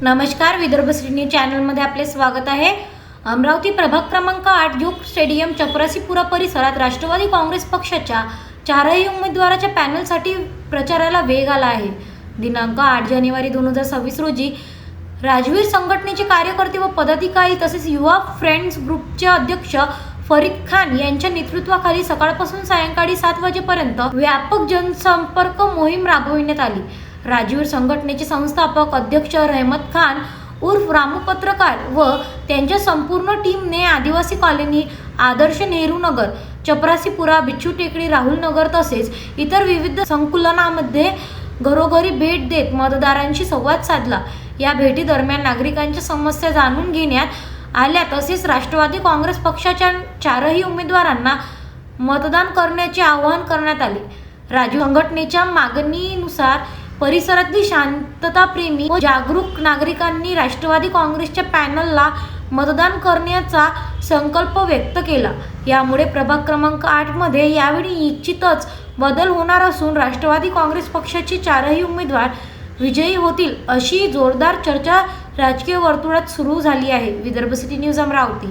नमस्कार, Vidarbha city news चॅनलमध्ये आपले स्वागत आहे। अमरावती प्रभाग क्रमांक 8 युग स्टेडियम चपरासीपुरा परिसरात राष्ट्रवादी काँग्रेस पक्षाच्या चारही उमेदवाराच्या पॅनलसाठी प्रचाराला वेग आला आहे। दिनांक 8 जानेवारी 2026 रोजी राजवीर संघटनेचे कार्यकर्ते व पदाधिकारी तसेच युवा फ्रेंड्स ग्रुपचे अध्यक्ष फरीद खान यांच्या नेतृत्वाखाली सकाळपासून सायंकाळी 7 वाजेपर्यंत व्यापक जनसंपर्क मोहीम राबविण्यात आली। राजवीर संघटनेचे संस्थापक अध्यक्ष रहमत खान उर्फ रामू पत्रकार व त्यांच्या संपूर्ण टीमने आदिवासी कॉलनी, आदर्श नेहरू नगर, चपरासीपुरा, बिच्छू टेकडी, राहुल नगर तसेच इतर विविध संकुलनामध्ये घरोघरी भेट देत मतदारांशी संवाद साधला। या भेटी दरम्यान नागरिकांच्या समस्या जाणून घेण्यात आल्या तसेच राष्ट्रवादी काँग्रेस पक्षाच्या चारही उमेदवारांना मतदान करण्याचे आवाहन करण्यात आले। राजवीर संघटनेच्या मागणीनुसार परिसरातील शांतताप्रेमी व जागरूक नागरिकांनी राष्ट्रवादी काँग्रेसच्या पॅनलला मतदान करण्याचा संकल्प व्यक्त केला। यामुळे प्रभाग क्रमांक 8 मध्ये यावेळी निश्चितच बदल होणार असून राष्ट्रवादी काँग्रेस पक्षाचे चारही उमेदवार विजयी होतील अशी जोरदार चर्चा राजकीय वर्तुळात सुरू झाली आहे। Vidarbha city news Amravati.